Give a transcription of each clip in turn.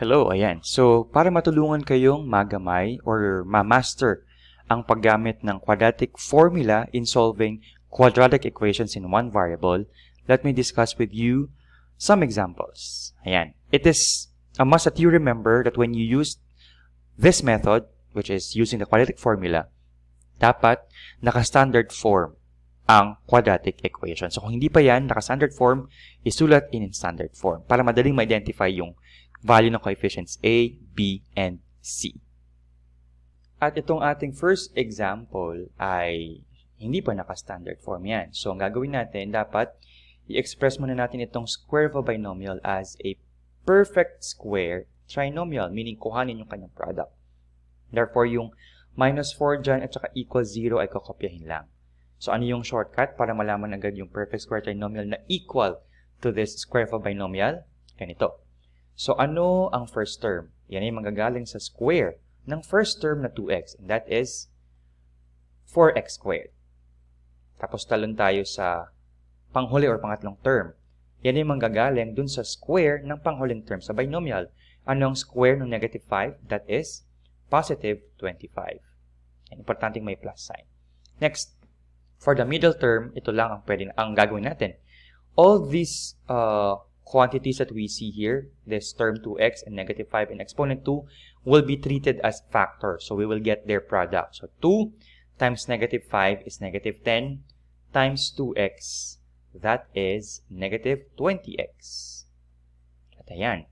Hello, ayan. So, para matulungan kayong magamay or ma-master ang paggamit ng quadratic formula in solving quadratic equations in one variable, let me discuss with you some examples. Ayan. It is a must that you remember that when you use this method, which is using the quadratic formula, dapat naka-standard form ang quadratic equation. So, kung hindi pa yan, naka-standard form, isulat in standard form para madaling ma-identify yung value ng coefficients A, B, and C. At itong ating first example ay hindi pa naka-standard form yan. So, ang gagawin natin, dapat i-express muna natin itong square of a binomial as a perfect square trinomial, meaning kuhanin yung kanyang product. Therefore, yung minus 4 dyan at saka equals 0 ay kakopyahin lang. So, ano yung shortcut para malaman agad yung perfect square trinomial na equal to this square of a binomial? Ganito. So, ano ang first term? Yan ay manggagaling sa square ng first term na 2x. And that is 4x squared. Tapos talon tayo sa panghuli or pangatlong term. Yan ay manggagaling dun sa square ng panghuling term sa binomial. Ano ang square ng negative 5? That is positive 25. Yan, importanteng may plus sign. Next, for the middle term, ito lang ang gagawin natin. All these quantities that we see here, this term 2x and negative 5 and exponent 2, will be treated as factors. So we will get their product. So 2 times negative 5 is negative 10 times 2x. That is negative 20x. At ayan.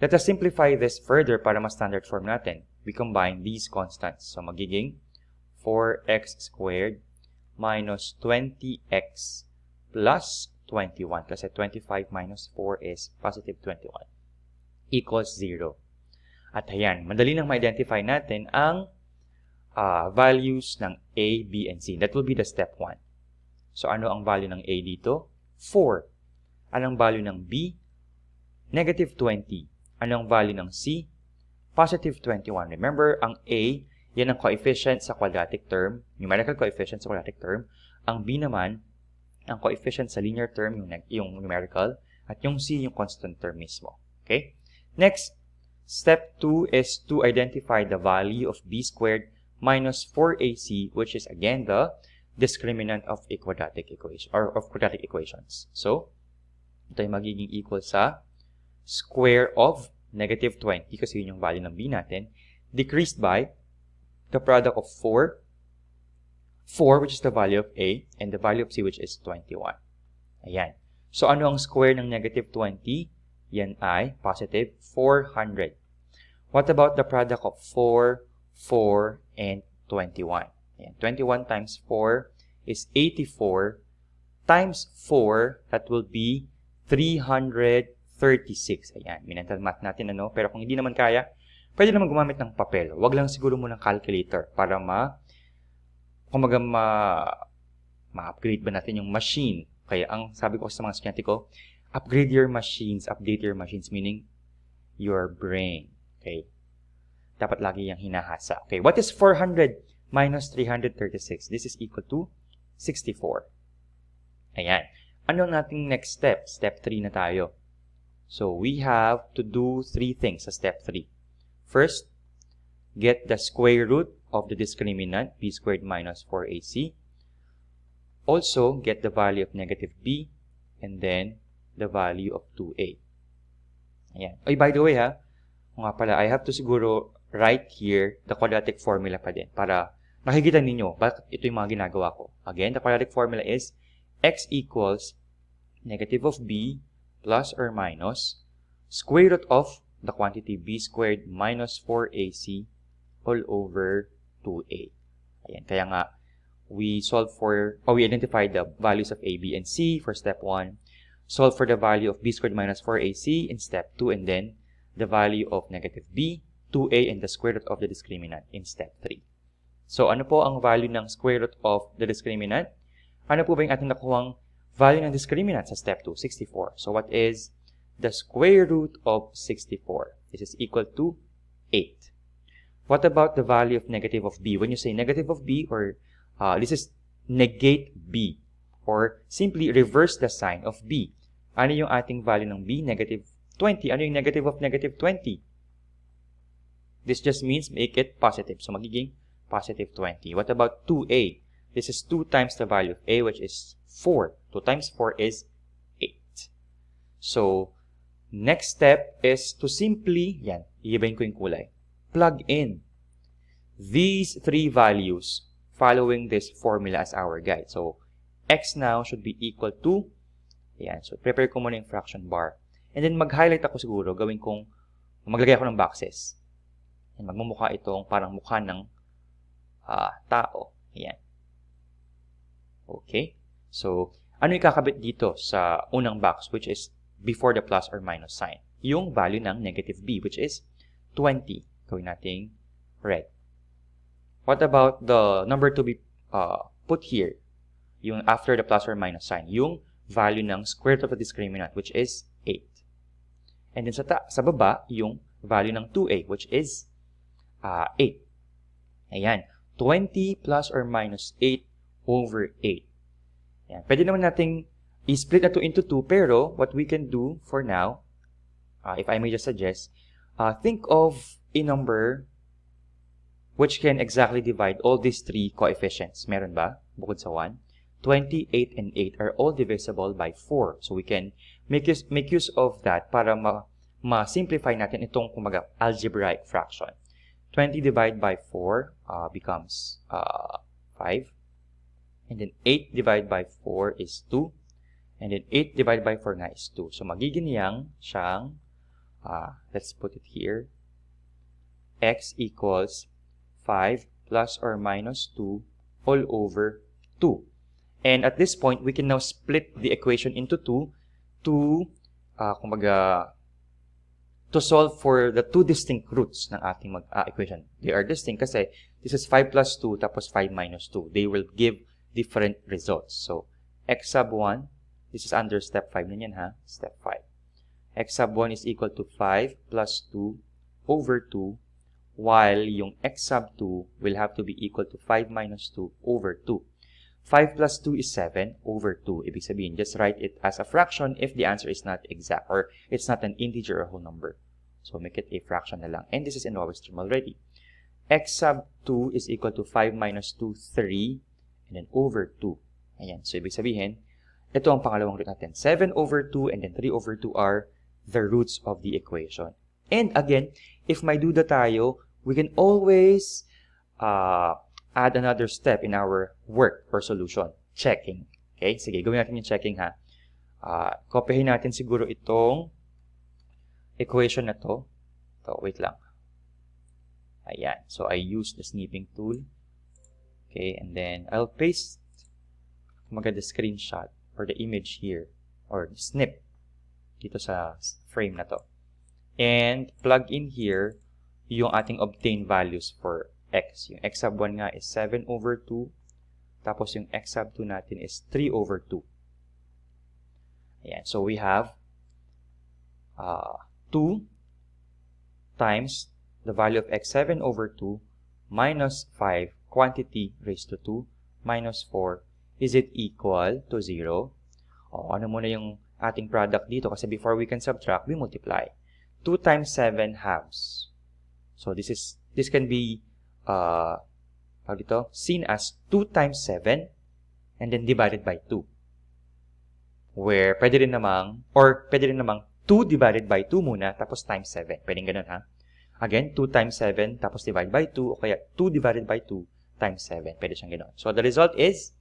Let us simplify this further para ma-standard form natin. We combine these constants. So magiging 4x squared minus 20x plus 21 kasi 25 minus 4 is positive 21 equals 0. At ayan, madali nang ma-identify natin ang values ng A, B, and C. That will be the step 1. So ano ang value ng A dito? 4. Anong value ng B? Negative 20. Anong value ng C? Positive 21. Remember, ang A, yan ang coefficient sa quadratic term, numerical coefficient sa quadratic term. Ang B naman, ang coefficient sa linear term, yung numerical, at yung C, yung constant term mismo. Okay? Next, step 2 is to identify the value of b squared minus 4ac, which is again the discriminant of a quadratic equation, or of quadratic equations. So, ito ay magiging equal sa square of negative 20, kasi yun yung value ng b natin, decreased by the product of 4, which is the value of A, and the value of C, which is 21. Ayan. So, ano ang square ng negative 20? Yan ay positive 400. What about the product of 4, 4, and 21? Ayan. 21 times 4 is 84. Times 4, that will be 336. Ayan. Mental math natin, ano? Pero kung hindi naman kaya, pwede naman gumamit ng papel. Huwag lang siguro muna ng calculator para ma-upgrade ba natin yung machine. Kaya ang sabi ko sa mga estudyante ko, upgrade your machines, update your machines, meaning your brain. Okay? Dapat lagi yung hinahasa. Okay, what is 400 minus 336? This is equal to 64. Ayan. Ano ang ating next step? Step 3 na tayo. So, we have to do 3 things sa step 3. First, get the square root of the discriminant, b squared minus 4ac. Also, get the value of negative b, and then the value of 2a. Ayan. Oy, by the way ha, kung nga pala, I have to siguro write here the quadratic formula pa din para makikita ninyo bakit ito yung mga ginagawa ko. Again, the quadratic formula is x equals negative of b plus or minus square root of the quantity b squared minus 4ac all over 2a. Ayan, kaya nga, we identify the values of a, b, and c for step 1. Solve for the value of b squared minus 4ac in step 2, and then the value of negative b, 2a, and the square root of the discriminant in step 3. So, ano po ang value ng square root of the discriminant? Ano po ba yung ating nakuhang value ng discriminant sa step 2? 64. So, what is the square root of 64? This is equal to 8. What about the value of negative of b? When you say negative of b, or this is negate b, or simply reverse the sign of b. Ano yung ating value ng b? Negative 20. Ano yung negative of negative 20? This just means make it positive. So magiging positive 20. What about 2a? This is 2 times the value of a, which is 4. 2 times 4 is 8. So, next step is to simply, iibahin ko yung kulay, plug in these three values following this formula as our guide. So, x now should be equal to, so prepare ko muna yung fraction bar. And then mag-highlight ako siguro, maglagay ako ng boxes. And magmumukha itong parang mukha ng tao. Ayan. Okay. So, ano ikakabit dito sa unang box, which is before the plus or minus sign? Yung value ng negative b, which is 20. Gawin nating red. What about the number to be put here? Yung after the plus or minus sign. Yung value ng square root of the discriminant, which is 8. And then sa baba, yung value ng 2a, which is 8. Ayan. 20 plus or minus 8 over 8. Ayan. Pwede naman nating i-split na to into 2, pero what we can do for now, if I may just suggest, think of a number which can exactly divide all these three coefficients. Meron ba? Bukod sa 1. 20, 8, and 8 are all divisible by 4. So we can make use of that para ma-simplify natin itong kumaga algebraic fraction. 20 divided by 4 becomes 5. And then 8 divided by 4 is 2. And then 8 divided by 4 nga is 2. So magiging siyang, let's put it here, x equals 5 plus or minus 2 all over 2. And at this point, we can now split the equation into 2 to solve for the two distinct roots ng ating equation. They are distinct kasi this is 5 plus 2 tapos 5 minus 2. They will give different results. So, x sub 1, this is under step 5 na yan, step 5. X sub 1 is equal to 5 plus 2 over 2, while yung x sub 2 will have to be equal to 5 minus 2 over 2. 5 plus 2 is 7 over 2. Ibig sabihin, just write it as a fraction if the answer is not exact or it's not an integer or whole number. So, make it a fraction na lang. And this is in lowest term already. X sub 2 is equal to 5 minus 2, 3, and then over 2. Ayan. So, ibig sabihin, ito ang pangalawang root natin. 7 over 2 and then 3 over 2 are the roots of the equation. And again, if may duda tayo, we can always add another step in our work or solution. Checking. Okay? Sige, gawin natin yung checking ha. Kopyahin natin siguro itong equation na to. Ito, wait lang. Ayan. So, I use the snipping tool. Okay, and then I'll paste the screenshot or the image here or the snip dito sa frame na to. And plug in here yung ating obtained values for x. Yung x sub 1 nga is 7 over 2. Tapos yung x sub 2 natin is 3 over 2. Ayan. So we have 2 times the value of x, 7 over 2, minus 5, quantity raised to 2, minus 4. Is it equal to 0? O, ano muna yung ating product dito? Kasi before we can subtract, we multiply. 2 times 7 halves. So this can be seen as 2 times 7 and then divided by 2. Where pwede rin namang 2 divided by 2 muna tapos times 7. Pwedeng ganun ha. Again, 2 times 7 tapos divided by 2 o kaya 2 divided by 2 times 7. Pwede siyang ganun. So the result is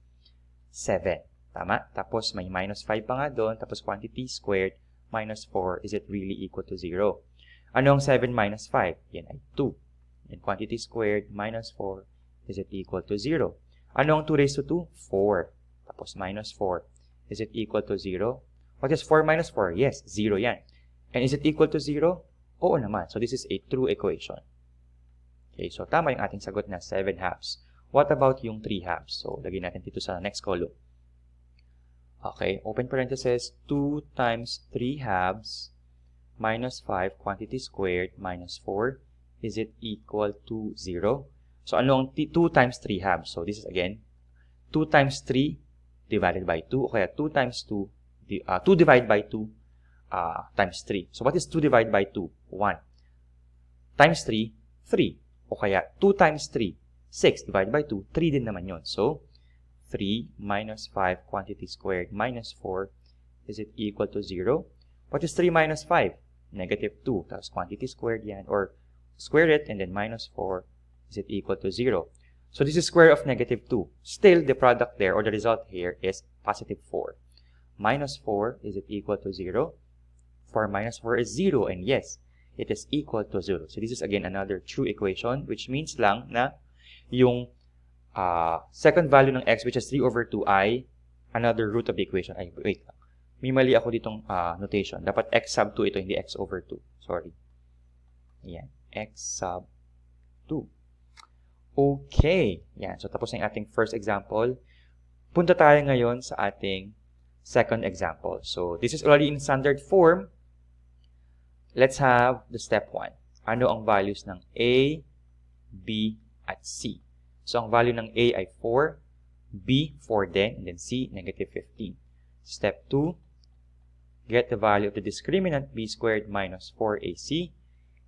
7. Tama? Tapos may minus 5 pa nga doon. Tapos quantity squared minus 4. Is it really equal to 0? Ano ang 7 minus 5? Yan ay 2. And quantity squared minus 4. Is it equal to 0? Ano ang 2 raised to 2? 4. Tapos minus 4. Is it equal to 0? What is 4 minus 4? Yes, 0 yan. And is it equal to 0? Oo naman. So this is a true equation. Okay, so tama yung ating sagot na 7 halves. What about yung 3 halves? So lagyan natin dito sa next column. Okay, open parenthesis, 2 times 3 halves minus 5 quantity squared minus 4. Is it equal to 0? So ano ang 2 times 3 halves? So this is again 2 times 3 divided by 2 o kaya 2 times 2 divided by 2 times 3. So what is 2 divided by 2? 1. Times 3, 3. O kaya 2 times 3, 6 divided by 2, 3 din naman yun. So, 3 minus 5 quantity squared minus 4, is it equal to 0? What is 3 minus 5? Negative 2. Tapos quantity squared yan. Or square it and then minus 4, is it equal to 0? So this is square of negative 2. Still, the product there, or the result here, is positive 4. Minus 4, is it equal to 0? 4 minus 4 is 0. And yes, it is equal to 0. So this is again another true equation, which means lang na yung second value ng x, which is 3 over 2, ay another root of the equation. Ay, wait lang. May mali ako ditong notation. Dapat x sub 2 ito, hindi x over 2. Sorry. Ayan. X sub 2. Okay. Yan. So, tapos na yung ating first example. Punta tayo ngayon sa ating second example. So, this is already in standard form. Let's have the step 1. Ano ang values ng A, B, at C? So, ang value ng A ay 4, B, 4 din, and then C, negative 15. Step 2, get the value of the discriminant B squared minus 4AC.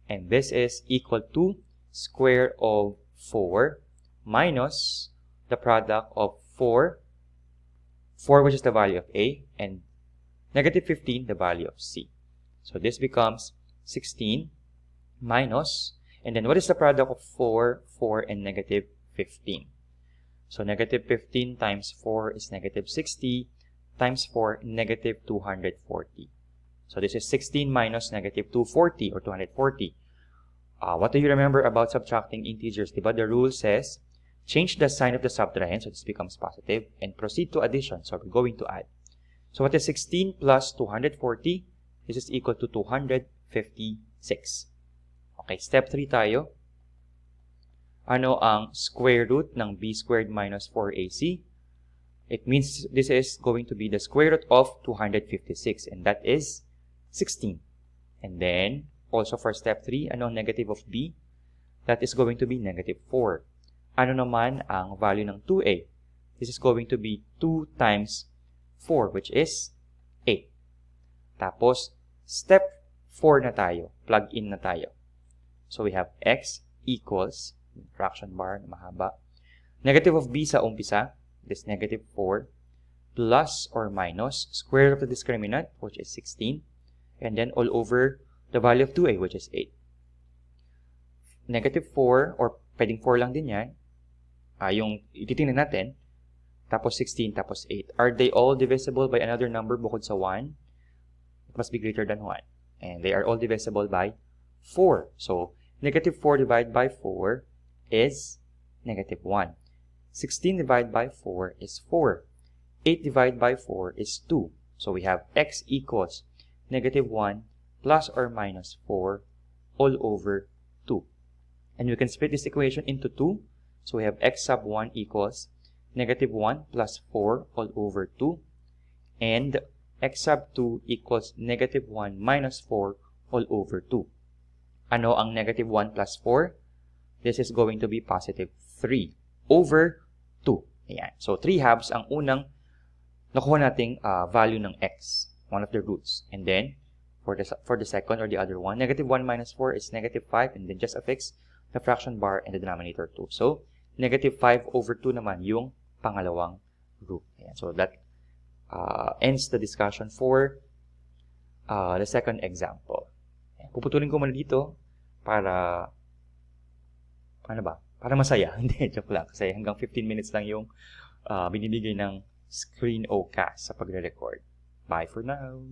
And this is equal to square of 4 minus the product of 4 which is the value of A, and negative 15, the value of C. So this becomes 16 minus, and then what is the product of 4, 4, and negative 15? So negative 15 times 4 is negative 60, times 4, negative 240. So this is 16 minus negative 240 or 240. What do you remember about subtracting integers? Diba? The rule says, change the sign of the subtrahend, so this becomes positive, and proceed to addition. So we're going to add. So what is 16 plus 240? This is equal to 256. Okay, step 3 tayo. Ano ang square root ng b squared minus 4ac? It means this is going to be the square root of 256, and that is 16. And then, also for step 3, ano ang negative of b? That is going to be negative 4. Ano naman ang value ng 2a? This is going to be 2 times 4, which is 8. Tapos, step 4 na tayo. Plug in na tayo. So, we have x equals, fraction bar na mahaba, negative of b sa umpisa, this negative 4, plus or minus square root of the discriminant, which is 16, and then all over the value of 2a, which is 8. Negative 4, or pwedeng 4 lang din yan, yung ititingnan natin, tapos 16, tapos 8. Are they all divisible by another number bukod sa 1? It must be greater than 1. And they are all divisible by 4. So, negative 4 divided by 4 is negative 1. 16 divided by 4 is 4. 8 divided by 4 is 2. So, we have x equals negative 1 plus or minus 4 all over 2. And we can split this equation into 2. So, we have x sub 1 equals negative 1 plus 4 all over 2. And x sub 2 equals negative 1 minus 4 all over 2. Ano ang negative 1 plus 4? This is going to be positive 3 over 2. Ayan. So, 3 halves ang unang nakuha nating value ng x, one of the roots. And then, for the second or the other one, negative 1 minus 4 is negative 5, and then just affix the fraction bar and the denominator 2. So, negative 5 over 2 naman yung pangalawang root. Ayan. So, that ends the discussion for the second example. Ayan. Puputulin ko muna dito para para masaya. Hindi, joke lang. Kasi hanggang 15 minutes lang yung binibigay ng screen o cast sa pagre-record. Bye for now!